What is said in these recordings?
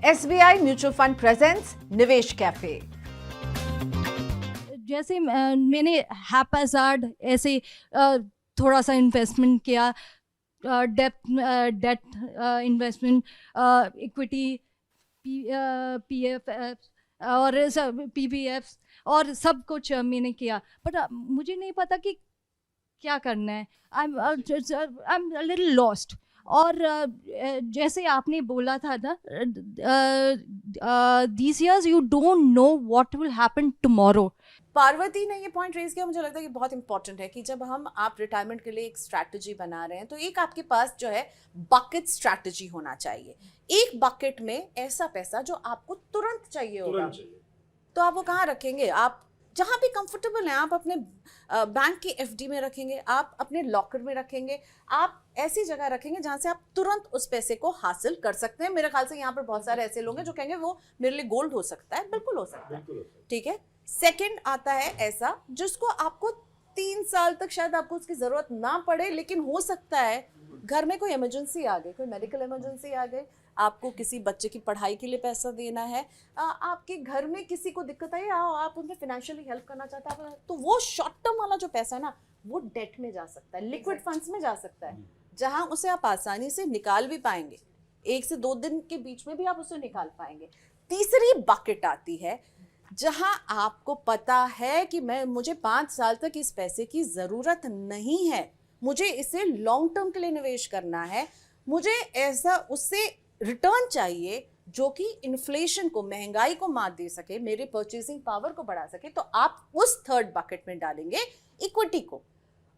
SBI mutual fund presents निवेश cafe. जैसे मैंने हैप्पैज़ार्ड ऐसे थोड़ा सा इन्वेस्टमेंट किया, डेट इन्वेस्टमेंट, इक्विटी, PF और सब PPF और सब कुछ मैंने किया, बट मुझे नहीं पता कि क्या करना है। I am little lost. और जैसे आपने बोला था ना, these years you don't know what will happen tomorrow. Parvati ने ये पॉइंट रेज किया, मुझे लगता है कि बहुत इंपॉर्टेंट है कि जब आप रिटायरमेंट के लिए एक स्ट्रैटेजी बना रहे हैं तो एक आपके पास जो है बकेट स्ट्रैटेजी होना चाहिए। एक बकेट में ऐसा पैसा जो आपको तुरंत चाहिए होगा, तो आप वो कहाँ रखेंगे? आप जहाँ भी कंफर्टेबल हैं, आप अपने बैंक की FD में रखेंगे, आप अपने लॉकर में रखेंगे, आप ऐसी जगह रखेंगे जहाँ से आप तुरंत उस पैसे को हासिल कर सकते हैं। मेरे ख्याल से यहाँ पर बहुत सारे ऐसे लोग हैं जो कहेंगे वो मेरे लिए गोल्ड हो सकता है। बिल्कुल हो सकता है, ठीक है। सेकंड आता है ऐसा जिसको आपको 3 साल तक शायद आपको उसकी जरूरत ना पड़े, लेकिन हो सकता है घर में कोई इमरजेंसी आ गई, कोई मेडिकल इमरजेंसी आ गई, आपको किसी बच्चे की पढ़ाई के लिए पैसा देना है, आपके घर में किसी को दिक्कत आई, आप उन्हें फाइनेंशियली हेल्प करना चाहते हैं, तो वो शॉर्ट टर्म वाला जो पैसा है ना, वो डेट में जा सकता है, लिक्विड फंड्स में जा सकता है, जहां उसे आप आसानी से निकाल भी पाएंगे। 1 से 2 दिन के बीच में भी आप उसे निकाल पाएंगे। तीसरी बकेट आती है जहां आपको पता है कि मुझे 5 साल तक इस पैसे की जरूरत नहीं है, मुझे इसे लॉन्ग टर्म के लिए निवेश करना है, मुझे ऐसा उससे रिटर्न चाहिए जो कि इन्फ्लेशन को, महंगाई को मात दे सके, मेरे परचेसिंग पावर को बढ़ा सके। तो आप उस थर्ड बकेट में डालेंगे इक्विटी को,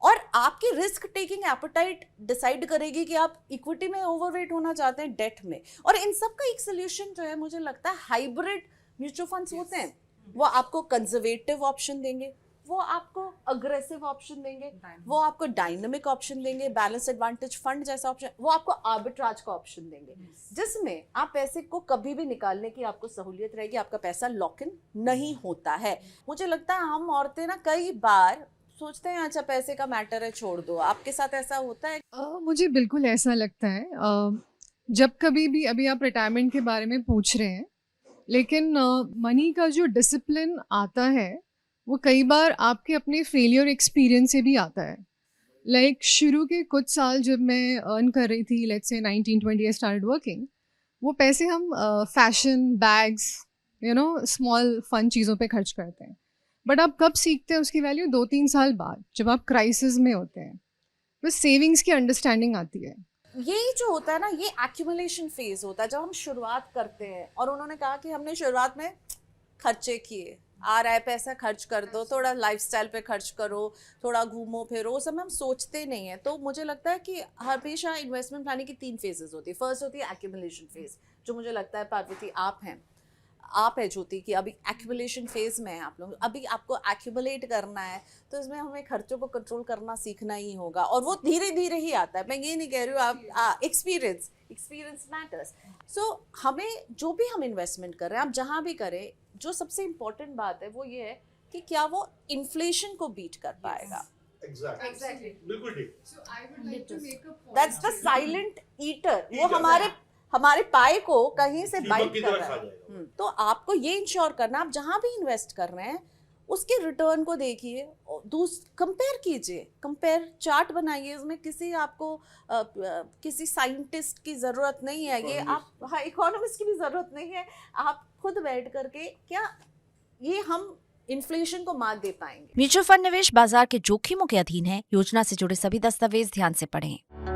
और आपकी रिस्क टेकिंग एपेटाइट डिसाइड करेगी कि आप इक्विटी में ओवरवेट होना चाहते हैं, डेट में। और इन सब का एक सोल्यूशन जो है, मुझे लगता है हाइब्रिड म्यूचुअल फंड्स होते हैं। वो आपको कंजर्वेटिव ऑप्शन देंगे, वो आपको अग्रेसिव ऑप्शन देंगे, वो आपको डायनामिक ऑप्शन देंगे, बैलेंस एडवांटेज फंड जैसा ऑप्शन, वो आपको आर्बिट्राज का ऑप्शन देंगे, जिसमें आप पैसे को कभी भी निकालने की आपको सहूलियत रहेगी, आपका पैसा लॉक इन नहीं होता है। मुझे लगता है हम औरतें ना कई बार सोचते हैं अच्छा पैसे का मैटर है, छोड़ दो। आपके साथ ऐसा होता है? मुझे बिल्कुल ऐसा लगता है। जब कभी भी, अभी आप रिटायरमेंट के बारे में पूछ रहे हैं, लेकिन मनी का जो डिसिप्लिन आता है वो कई बार आपके अपने फेलियर एक्सपीरियंस से भी आता है। लाइक शुरू के कुछ साल जब मैं अर्न कर रही थी, let's say 19-20 I started working, वो पैसे हम फैशन, बैग्स, स्मॉल फन चीज़ों पे खर्च करते हैं। बट आप कब सीखते हैं उसकी वैल्यू? 2-3 साल बाद, जब आप क्राइसिस में होते हैं, तो सेविंग्स की अंडरस्टैंडिंग आती है। यही जो होता है ना, ये एक्यूमुलेशन फेज होता है जब हम शुरुआत करते हैं। और उन्होंने कहा कि हमने शुरुआत में खर्चे किए, आ रहा है पैसा, खर्च कर दो, थोड़ा लाइफस्टाइल पे खर्च करो, थोड़ा घूमो फिरो, वो सब हम सोचते नहीं है। तो मुझे लगता है कि हमेशा इन्वेस्टमेंट प्लानिंग की 3 फेजेस होती है। फर्स्ट होती है एक्यूमुलेशन फेज, जो मुझे लगता है पार्वती आप है ज्योति कि अभी एक्यूमुलेशन फेज में है आप लोग। अभी आपको एक्यूमुलेट करना है, तो इसमें हमें खर्चों को कंट्रोल करना सीखना ही होगा, और वो धीरे धीरे ही आता है। मैं ये नहीं कह रही हूँ, आप एक्सपीरियंस मैटर्स। सो हमें जो भी हम इन्वेस्टमेंट कर रहे हैं, आप जहाँ भी करें, जो सबसे इम्पोर्टेंट बात है वो ये है कि क्या वो इन्फ्लेशन को बीट कर पाएगा। Exactly. बिल्कुल ठीक। So I would like to make a point. That's the silent eater, वो हमारे पाए को कहीं से बाइट कर रहा है। तो आपको ये इंश्योर करना, आप जहां भी इन्वेस्ट कर रहे हैं उसके रिटर्न को देखिए, कंपेयर कीजिए, कंपेयर चार्ट बनाइए। इसमें किसी साइंटिस्ट की जरूरत नहीं है, ये आप इकोनॉमिस्ट की भी जरूरत नहीं है। आप खुद बैठ करके ये हम इन्फ्लेशन को मात दे पाएंगे। म्यूचुअल फंड निवेश बाजार के जोखिमों के अधीन है। योजना से जुड़े सभी दस्तावेज ध्यान से पढ़ें।